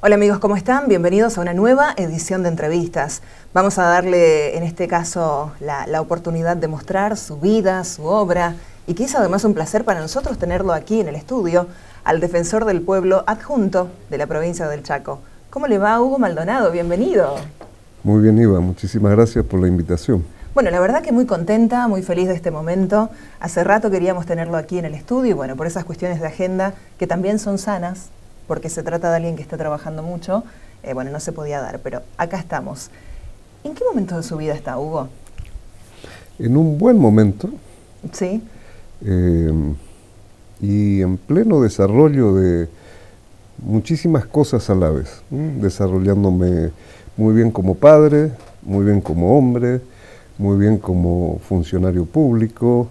Hola amigos, ¿cómo están? Bienvenidos a una nueva edición de entrevistas. Vamos a darle, en este caso, la oportunidad de mostrar su vida, su obra, y que es además un placer para nosotros tenerlo aquí en el estudio, al defensor del pueblo adjunto de la provincia del Chaco. ¿Cómo le va, Hugo Maldonado? Bienvenido. Muy bien, Iva. Muchísimas gracias por la invitación. Bueno, la verdad que muy contenta, muy feliz de este momento. Hace rato queríamos tenerlo aquí en el estudio y bueno, por esas cuestiones de agenda que también son sanas, porque se trata de alguien que está trabajando mucho, bueno, no se podía dar, pero acá estamos. ¿En qué momento de su vida está, Hugo? En un buen momento. Sí. Y en pleno desarrollo de muchísimas cosas a la vez, desarrollándome muy bien como padre, muy bien como hombre, muy bien como funcionario público,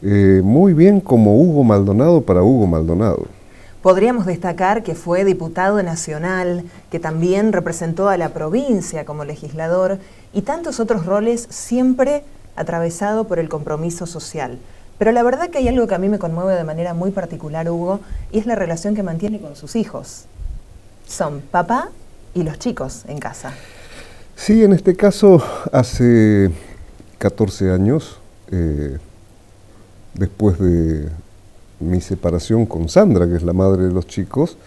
muy bien como Hugo Maldonado para Hugo Maldonado. Podríamos destacar que fue diputado nacional, que también representó a la provincia como legislador y tantos otros roles, siempre atravesado por el compromiso social. Pero la verdad que hay algo que a mí me conmueve de manera muy particular, Hugo, y es la relación que mantiene con sus hijos. Son papá y los chicos en casa. Sí, en este caso, hace 14 años, después de mi separación con Sandra, que es la madre de los chicos,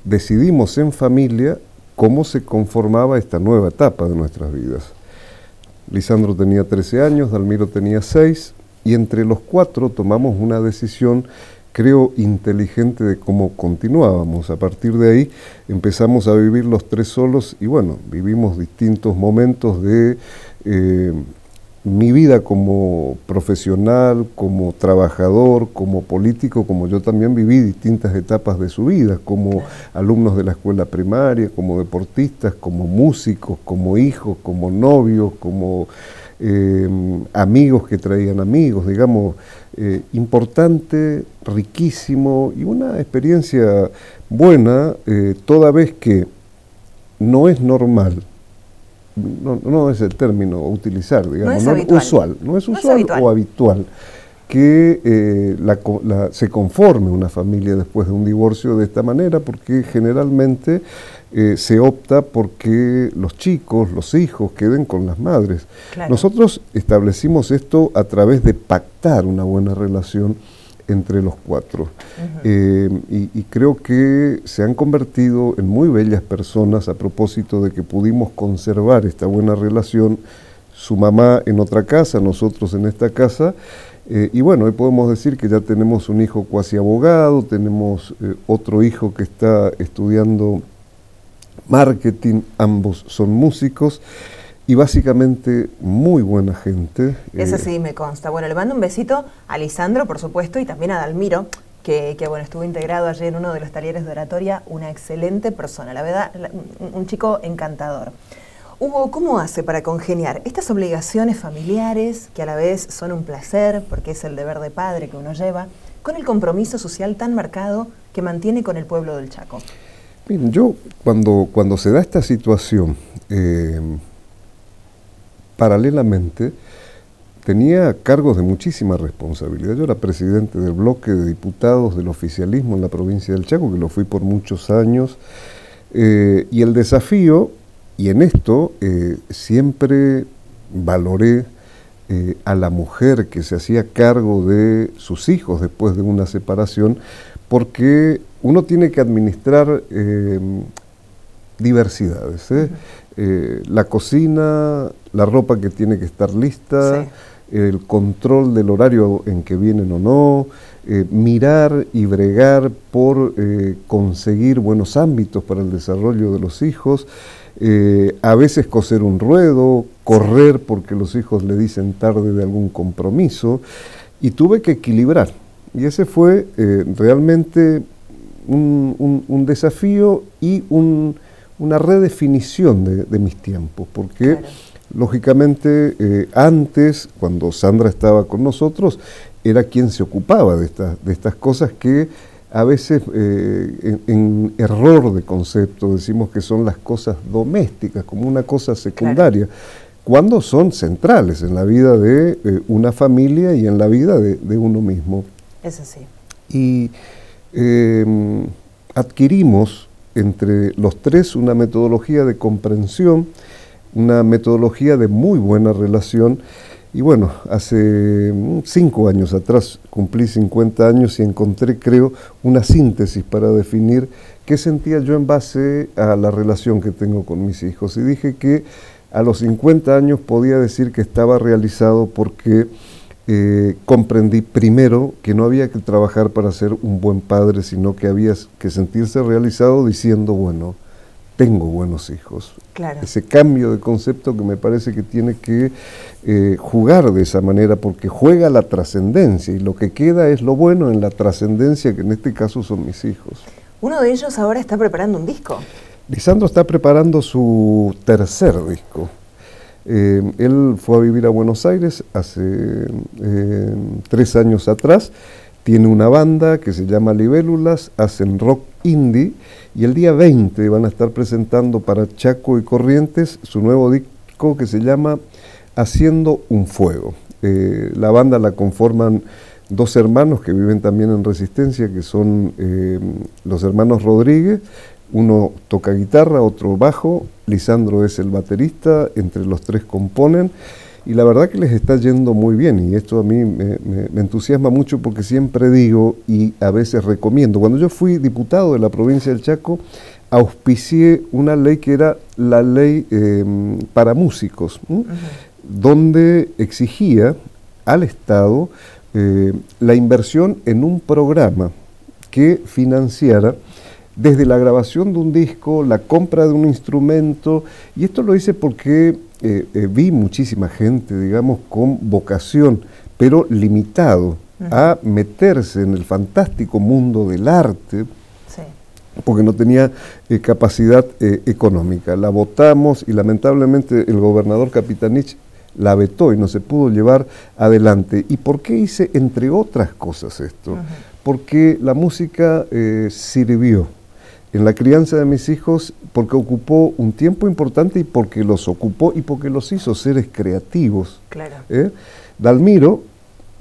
decidimos en familia cómo se conformaba esta nueva etapa de nuestras vidas. Lisandro tenía 13 años, Dalmiro tenía 6, y entre los 4 tomamos una decisión, creo, inteligente de cómo continuábamos. A partir de ahí empezamos a vivir los 3 solos y bueno, vivimos distintos momentos de mi vida como profesional, como trabajador, como político, como yo también viví distintas etapas de su vida, como alumnos de la escuela primaria, como deportistas, como músicos, como hijos, como novios, como amigos que traían amigos, digamos, importante, riquísimo y una experiencia buena, toda vez que no es normal. No es el término a utilizar, digamos, no es usual o habitual que se conforme una familia después de un divorcio de esta manera, porque generalmente se opta porque los chicos, los hijos, queden con las madres. Claro. Nosotros establecimos esto a través de pactar una buena relación entre los 4. Y creo que se han convertido en muy bellas personas a propósito de que pudimos conservar esta buena relación, su mamá en otra casa, nosotros en esta casa, y bueno, hoy podemos decir que ya tenemos un hijo cuasi abogado, tenemos otro hijo que está estudiando marketing, ambos son músicos, y básicamente muy buena gente. Eso sí me consta. Bueno, le mando un besito a Lisandro, por supuesto, y también a Dalmiro, que bueno, estuvo integrado ayer en uno de los talleres de oratoria, una excelente persona, la verdad, un chico encantador. Hugo, ¿cómo hace para congeniar estas obligaciones familiares, que a la vez son un placer, porque es el deber de padre que uno lleva, con el compromiso social tan marcado que mantiene con el pueblo del Chaco? Miren, yo cuando se da esta situación, paralelamente, tenía cargos de muchísima responsabilidad. Yo era presidente del bloque de diputados del oficialismo en la provincia del Chaco, que lo fui por muchos años, y el desafío, y en esto siempre valoré a la mujer que se hacía cargo de sus hijos después de una separación, porque uno tiene que administrar diversidades, la cocina, la ropa que tiene que estar lista, sí, el control del horario en que vienen o no, mirar y bregar por conseguir buenos ámbitos para el desarrollo de los hijos, a veces coser un ruedo, correr porque los hijos le dicen tarde de algún compromiso, y tuve que equilibrar, y ese fue realmente un desafío y una redefinición de mis tiempos, porque claro, lógicamente antes, cuando Sandra estaba con nosotros, era quien se ocupaba de estas cosas que a veces en error de concepto decimos que son las cosas domésticas, como una cosa secundaria, claro, cuando son centrales en la vida de una familia y en la vida de uno mismo. Es así. Y adquirimos entre los tres una metodología de comprensión, una metodología de muy buena relación. Y bueno, hace 5 años atrás cumplí 50 años y encontré, creo, una síntesis para definir qué sentía yo en base a la relación que tengo con mis hijos. Y dije que a los 50 años podía decir que estaba realizado porque comprendí primero que no había que trabajar para ser un buen padre, sino que había que sentirse realizado diciendo, bueno, tengo buenos hijos. Claro. Ese cambio de concepto que me parece que tiene que jugar de esa manera, porque juega la trascendencia y lo que queda es lo bueno en la trascendencia, que en este caso son mis hijos. Uno de ellos ahora está preparando un disco. Lisandro está preparando su tercer disco. Él fue a vivir a Buenos Aires hace 3 años atrás. Tiene una banda que se llama Libélulas, hacen rock indie, y el día 20 van a estar presentando para Chaco y Corrientes su nuevo disco que se llama Haciendo un Fuego. La banda la conforman 2 hermanos que viven también en Resistencia, que son los hermanos Rodríguez. Uno toca guitarra, otro bajo, Lisandro es el baterista, entre los 3 componen, y la verdad que les está yendo muy bien, y esto a mí me entusiasma mucho porque siempre digo y a veces recomiendo. Cuando yo fui diputado de la provincia del Chaco, auspicié una ley que era la ley para músicos, donde exigía al Estado la inversión en un programa que financiara desde la grabación de un disco, la compra de un instrumento, y esto lo hice porque vi muchísima gente, digamos, con vocación, pero limitado a meterse en el fantástico mundo del arte, sí, porque no tenía capacidad económica. La votamos y lamentablemente el gobernador Capitanich la vetó y no se pudo llevar adelante. ¿Y por qué hice, entre otras cosas, esto? Porque la música sirvió en la crianza de mis hijos, porque ocupó un tiempo importante y porque los ocupó y porque los hizo seres creativos. Claro. Dalmiro,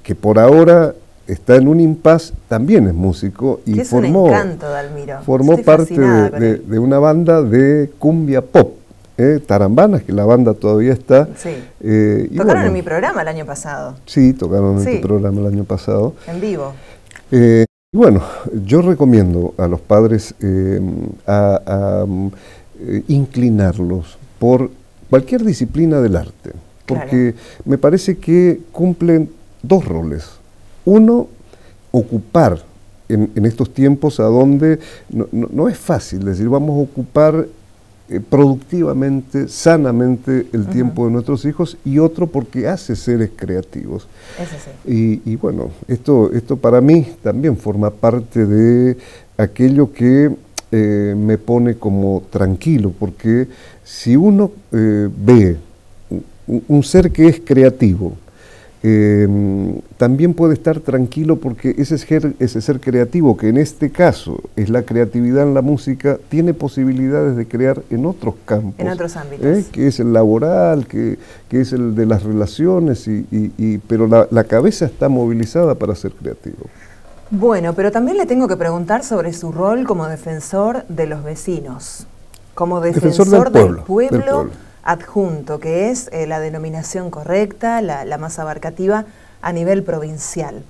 que por ahora está en un impasse, también es músico y es un encanto, Dalmiro. Formó parte de una banda de cumbia pop, Tarambanas, que la banda todavía está. Sí. Tocaron en mi programa el año pasado. Sí, tocaron en tu programa el año pasado. En vivo. Y bueno, yo recomiendo a los padres inclinarlos por cualquier disciplina del arte, porque me parece que cumplen 2 roles. Uno, ocupar en estos tiempos a donde no es fácil decir vamos a ocupar productivamente, sanamente el tiempo de nuestros hijos, y otro porque hace seres creativos. Eso sí. Y bueno, esto para mí también forma parte de aquello que me pone como tranquilo, porque si uno ve un ser que es creativo, también puede estar tranquilo porque ese ser creativo, que en este caso es la creatividad en la música, tiene posibilidades de crear en otros campos. En otros ámbitos. Que es el laboral, que es el de las relaciones, pero la cabeza está movilizada para ser creativo. Bueno, pero también le tengo que preguntar sobre su rol como defensor de los vecinos, como defensor del pueblo. Adjunto, que es la denominación correcta, la más abarcativa a nivel provincial.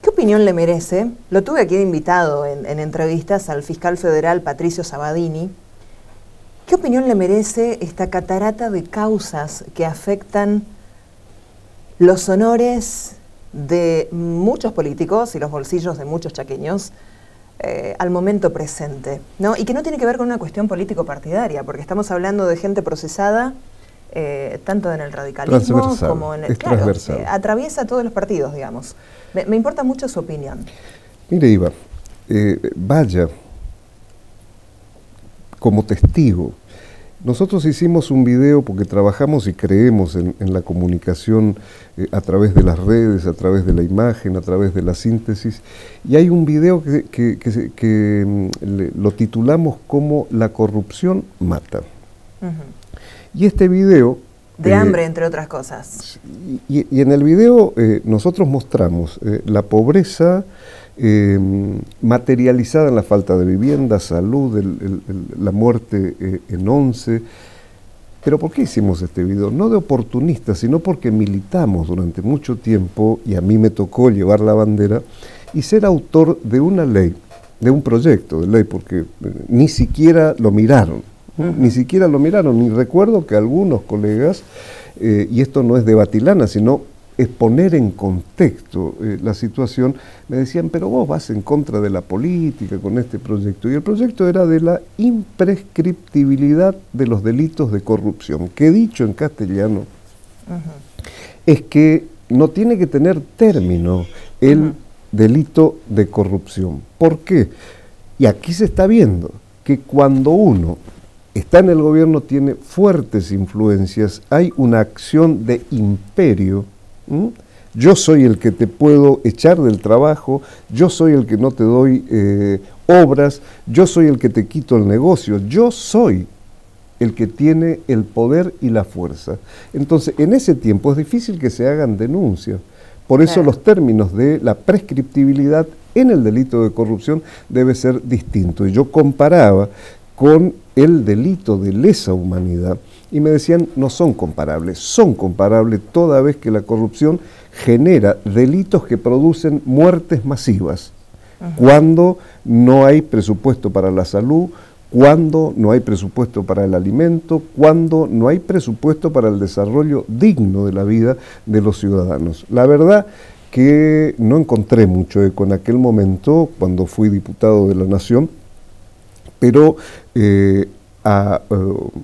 ¿Qué opinión le merece? Lo tuve aquí de invitado en entrevistas al fiscal federal Patricio Sabadini. ¿Qué opinión le merece esta catarata de causas que afectan los honores de muchos políticos y los bolsillos de muchos chaqueños al momento presente, ¿no? Y que no tiene que ver con una cuestión político-partidaria, porque estamos hablando de gente procesada tanto en el radicalismo como en el... Claro, atraviesa todos los partidos, digamos. Me importa mucho su opinión. Mire, Iva, vaya como testigo. Nosotros hicimos un video porque trabajamos y creemos en la comunicación a través de las redes, a través de la imagen, a través de la síntesis, y hay un video que lo titulamos como La corrupción mata. Y este video... De hambre, entre otras cosas. Y en el video nosotros mostramos la pobreza materializada en la falta de vivienda, salud, la muerte en 11. Pero ¿por qué hicimos este video? No de oportunistas, sino porque militamos durante mucho tiempo, y a mí me tocó llevar la bandera y ser autor de una ley, de un proyecto de ley, porque ni siquiera lo miraron, ni siquiera lo miraron, y recuerdo que algunos colegas, y esto no es de Batilana, sino es poner en contexto la situación, me decían, pero vos vas en contra de la política con este proyecto, y el proyecto era de la imprescriptibilidad de los delitos de corrupción, que dicho en castellano, es que no tiene que tener término el delito de corrupción. ¿Por qué? Y aquí se está viendo que cuando uno está en el gobierno, tiene fuertes influencias, hay una acción de imperio. Yo soy el que te puedo echar del trabajo, yo soy el que no te doy obras, yo soy el que te quito el negocio, yo soy el que tiene el poder y la fuerza. Entonces, en ese tiempo es difícil que se hagan denuncias. Por eso los términos de la prescriptibilidad en el delito de corrupción debe ser distinto. Y yo comparaba con el delito de lesa humanidad, y me decían, no son comparables toda vez que la corrupción genera delitos que producen muertes masivas, cuando no hay presupuesto para la salud, cuando no hay presupuesto para el alimento, cuando no hay presupuesto para el desarrollo digno de la vida de los ciudadanos. La verdad que no encontré mucho eco en aquel momento, cuando fui diputado de la Nación, pero a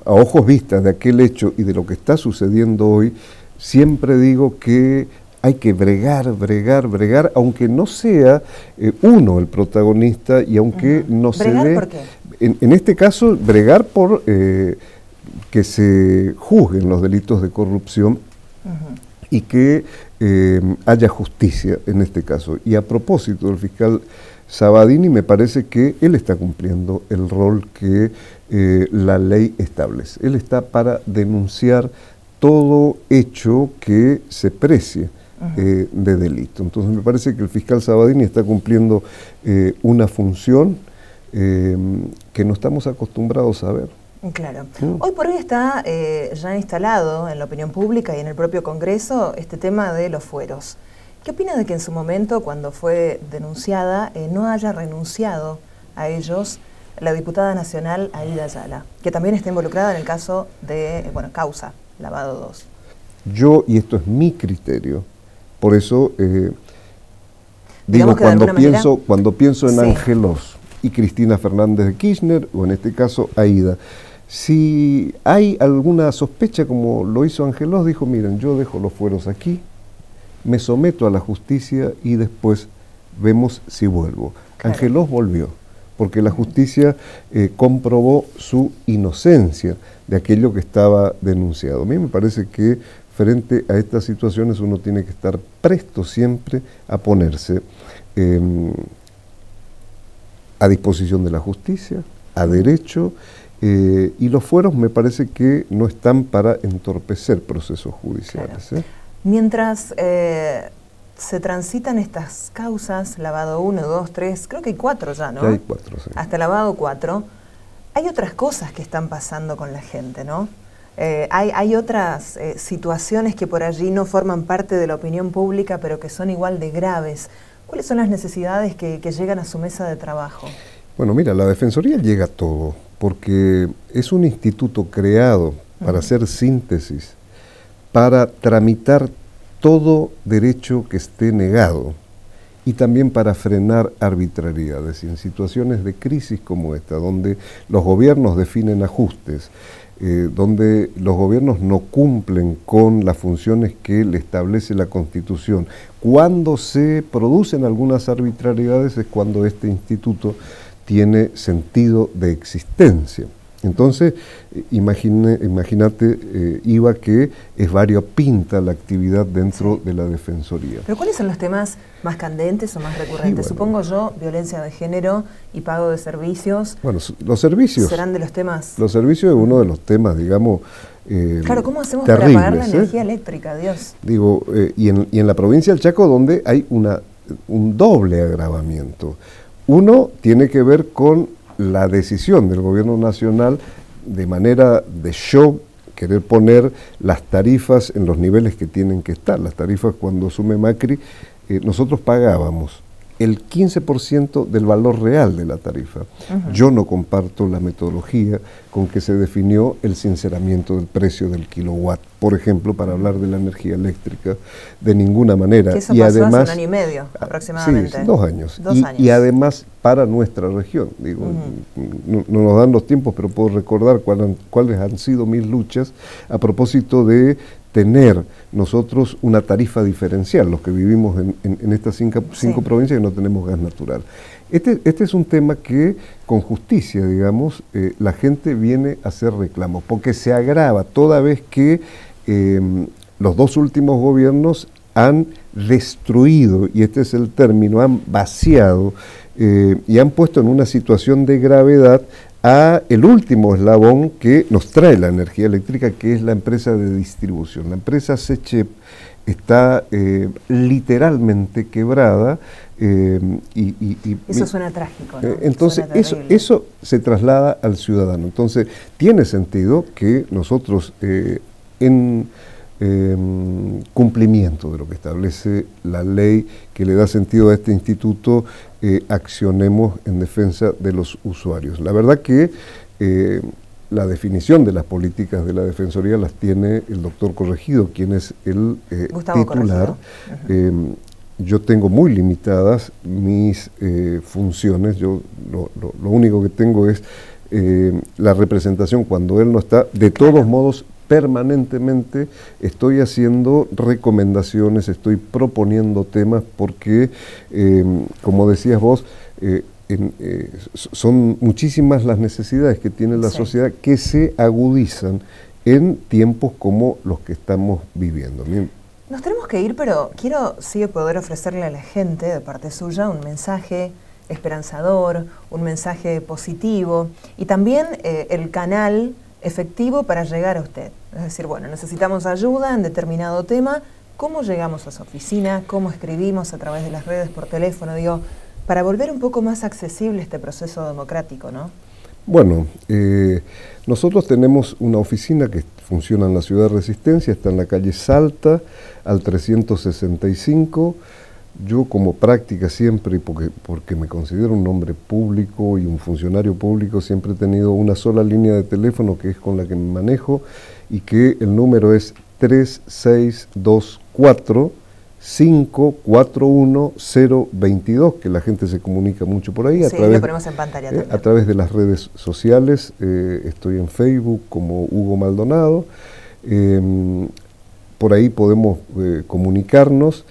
ojos vistas de aquel hecho y de lo que está sucediendo hoy, siempre digo que hay que bregar, aunque no sea uno el protagonista y aunque no se dé... ¿Por qué? En este caso, bregar por que se juzguen los delitos de corrupción y que haya justicia en este caso. Y a propósito del fiscal Sabatini, me parece que él está cumpliendo el rol que la ley establece. Él está para denunciar todo hecho que se precie de delito. Entonces me parece que el fiscal Sabatini está cumpliendo una función que no estamos acostumbrados a ver. Claro. Hoy por hoy está ya instalado en la opinión pública y en el propio Congreso este tema de los fueros. ¿Qué opina de que en su momento, cuando fue denunciada, no haya renunciado a ellos la diputada nacional Aida Ayala, que también está involucrada en el caso de, causa, lavado 2? Yo, y esto es mi criterio, por eso digo, cuando pienso en Ángelos y Cristina Fernández de Kirchner, o en este caso Aida, si hay alguna sospecha, como lo hizo Ángelos, dijo, miren, yo dejo los fueros aquí, me someto a la justicia y después vemos si vuelvo. Claro. Ángelos volvió, porque la justicia comprobó su inocencia de aquello que estaba denunciado. A mí me parece que frente a estas situaciones uno tiene que estar presto siempre a ponerse a disposición de la justicia, a derecho, y los fueros me parece que no están para entorpecer procesos judiciales. Claro. Mientras se transitan estas causas, lavado 1, 2, 3, creo que hay 4 ya, ¿no? Ya hay 4, sí. Hasta lavado 4, hay otras cosas que están pasando con la gente, ¿no? Hay otras situaciones que por allí no forman parte de la opinión pública, pero que son igual de graves. ¿Cuáles son las necesidades que llegan a su mesa de trabajo? Bueno, mira, la Defensoría llega a todo, porque es un instituto creado para hacer síntesis, para tramitar todo derecho que esté negado y también para frenar arbitrariedades. Y en situaciones de crisis como esta, donde los gobiernos definen ajustes, donde los gobiernos no cumplen con las funciones que le establece la Constitución, cuando se producen algunas arbitrariedades es cuando este instituto tiene sentido de existencia. Entonces, imagínate, Iva, que es variopinta la actividad dentro de la Defensoría. ¿Pero cuáles son los temas más candentes o más recurrentes? Sí, bueno, supongo yo, violencia de género y pago de servicios. Bueno, los servicios. ¿Serán de los temas? Los servicios es uno de los temas, digamos, claro, ¿cómo hacemos terribles, para pagar la energía eléctrica, Dios? Digo, y en la provincia del Chaco, donde hay una un doble agravamiento. Uno tiene que ver con la decisión del gobierno nacional de manera de shock, querer poner las tarifas en los niveles que tienen que estar. Las tarifas, cuando asume Macri, nosotros pagábamos el 15% del valor real de la tarifa. Yo no comparto la metodología con que se definió el sinceramiento del precio del kilowatt, por ejemplo, para hablar de la energía eléctrica, de ninguna manera. Que eso pasó además, hace un año y medio aproximadamente. Sí, 2 años. Y además para nuestra región. Digo, no nos dan los tiempos, pero puedo recordar cuáles han sido mis luchas a propósito de tener nosotros una tarifa diferencial, los que vivimos en estas cinco provincias que no tenemos gas natural. Este es un tema que, con justicia, digamos, la gente viene a hacer reclamos, porque se agrava toda vez que los 2 últimos gobiernos han destruido, y este es el término, han vaciado y han puesto en una situación de gravedad a el último eslabón que nos trae la energía eléctrica, que es la empresa de distribución. La empresa SECHEP está literalmente quebrada. Eso suena trágico, ¿no? Entonces eso se traslada al ciudadano. Entonces tiene sentido que nosotros en cumplimiento de lo que establece la ley que le da sentido a este instituto, accionemos en defensa de los usuarios. La verdad que la definición de las políticas de la Defensoría las tiene el doctor Corregido, quien es el titular. Yo tengo muy limitadas mis funciones. Yo lo único que tengo es la representación cuando él no está. De todos modos, permanentemente estoy haciendo recomendaciones, estoy proponiendo temas porque, como decías vos, son muchísimas las necesidades que tiene la sociedad que se agudizan en tiempos como los que estamos viviendo. Nos tenemos que ir, pero quiero poder ofrecerle a la gente, de parte suya, un mensaje esperanzador, un mensaje positivo y también el canal efectivo para llegar a usted. Es decir, bueno, necesitamos ayuda en determinado tema. ¿Cómo llegamos a su oficina? ¿Cómo escribimos a través de las redes, por teléfono? Digo, para volver un poco más accesible este proceso democrático, ¿no? Bueno, nosotros tenemos una oficina que funciona en la ciudad de Resistencia, está en la calle Salta, al 365. Yo, como práctica siempre, porque me considero un hombre público y un funcionario público, siempre he tenido una sola línea de teléfono que es con la que me manejo y que el número es 3624-541-022, que la gente se comunica mucho por ahí. Sí, lo ponemos en pantalla también. A través de las redes sociales, estoy en Facebook como Hugo Maldonado, por ahí podemos comunicarnos.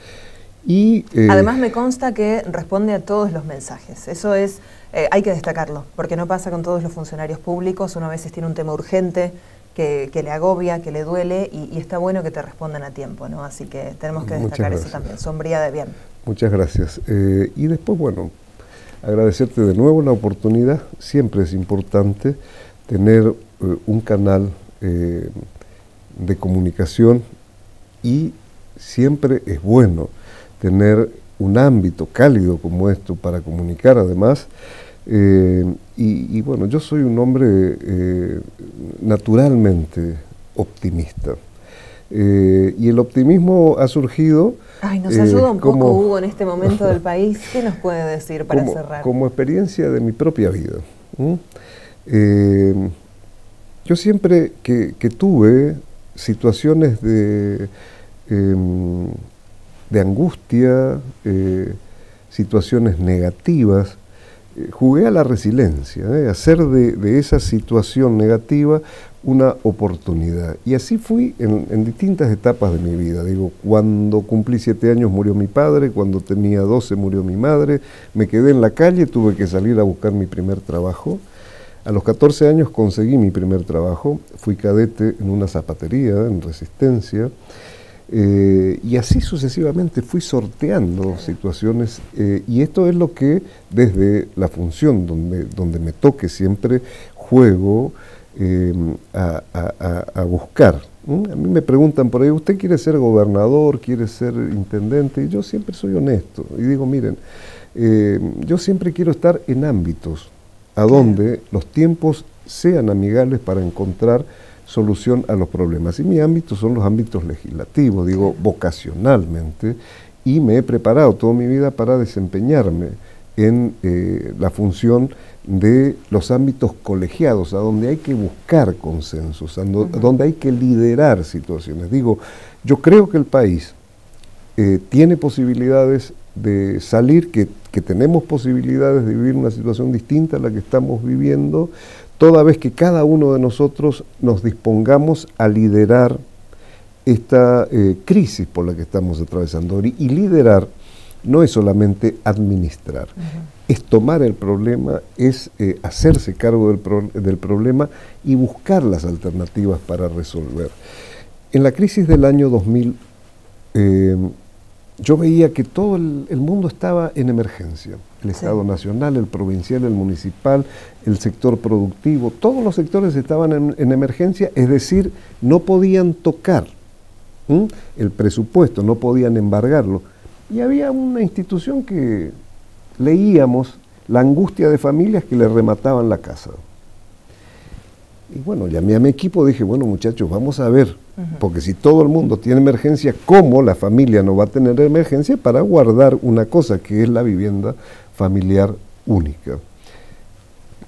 Y, además me consta que responde a todos los mensajes. Eso es, hay que destacarlo, porque no pasa con todos los funcionarios públicos. Uno a veces tiene un tema urgente que le agobia, que le duele, y está bueno que te respondan a tiempo, ¿no? Así que tenemos que destacar eso también, sombría de bien. Muchas gracias. Y después, bueno, agradecerte de nuevo la oportunidad. Siempre es importante tener un canal de comunicación y siempre es bueno tener un ámbito cálido como esto para comunicar además. Y bueno, yo soy un hombre naturalmente optimista. Y el optimismo ha surgido... Ay, nos ayuda un poco, Hugo, en este momento del país. ¿Qué nos puede decir para cerrar? Como experiencia de mi propia vida. Yo siempre que tuve situaciones de angustia, situaciones negativas, jugué a la resiliencia, hacer de esa situación negativa una oportunidad. Y así fui en distintas etapas de mi vida. Digo, cuando cumplí 7 años murió mi padre, cuando tenía 12 murió mi madre, me quedé en la calle, tuve que salir a buscar mi primer trabajo. A los 14 años conseguí mi primer trabajo, fui cadete en una zapatería en Resistencia, y así sucesivamente fui sorteando situaciones, y esto es lo que desde la función donde me toque siempre juego a buscar A mí me preguntan por ahí, ¿usted quiere ser gobernador, quiere ser intendente? Y yo siempre soy honesto y digo, miren, yo siempre quiero estar en ámbitos a donde los tiempos sean amigables para encontrar solución a los problemas. Y mi ámbito son los ámbitos legislativos, digo, vocacionalmente, y me he preparado toda mi vida para desempeñarme en la función de los ámbitos colegiados, a donde hay que buscar consensos, a donde hay que liderar situaciones. Digo, yo creo que el país tiene posibilidades de salir, que tenemos posibilidades de vivir una situación distinta a la que estamos viviendo, toda vez que cada uno de nosotros nos dispongamos a liderar esta crisis por la que estamos atravesando. Y liderar no es solamente administrar, es tomar el problema, es hacerse cargo del problema y buscar las alternativas para resolver. En la crisis del año 2000, yo veía que todo el mundo estaba en emergencia. El Estado Nacional, el provincial, el municipal, el sector productivo, todos los sectores estaban en emergencia, es decir, no podían tocar el presupuesto, no podían embargarlo. Y había una institución que leíamos la angustia de familias que le remataban la casa. Y bueno, llamé a mi equipo, dije, bueno muchachos, vamos a ver, porque si todo el mundo tiene emergencia, ¿cómo la familia no va a tener emergencia para guardar una cosa que es la vivienda familiar única?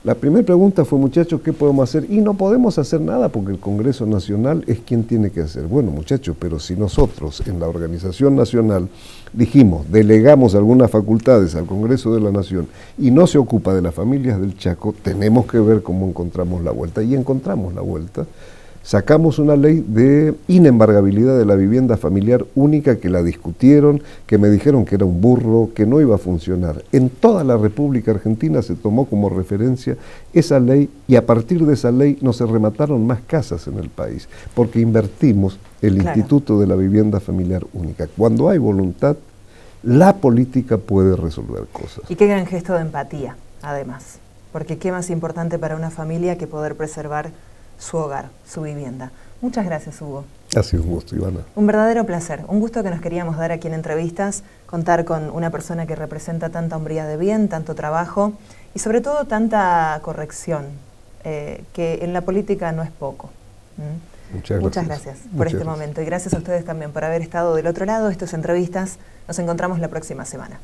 La primera pregunta fue, muchachos, ¿qué podemos hacer? Y no podemos hacer nada porque el Congreso Nacional es quien tiene que hacer. Bueno, muchachos, pero si nosotros en la Organización Nacional dijimos, delegamos algunas facultades al Congreso de la Nación y no se ocupa de las familias del Chaco, tenemos que ver cómo encontramos la vuelta. Y encontramos la vuelta. Sacamos una ley de inembargabilidad de la vivienda familiar única que la discutieron, que me dijeron que era un burro, que no iba a funcionar. En toda la República Argentina se tomó como referencia esa ley y a partir de esa ley no se remataron más casas en el país, porque invertimos el Instituto de la Vivienda Familiar Única. Cuando hay voluntad, la política puede resolver cosas. Y qué gran gesto de empatía, además, porque qué más importante para una familia que poder preservar su hogar, su vivienda. Muchas gracias, Hugo. Ha sido un gusto, Ivana. Un verdadero placer, un gusto que nos queríamos dar aquí en Entrevistas, contar con una persona que representa tanta hombría de bien, tanto trabajo y sobre todo tanta corrección, que en la política no es poco. Muchas gracias por este momento y gracias a ustedes también por haber estado del otro lado. Esto es Entrevistas, nos encontramos la próxima semana.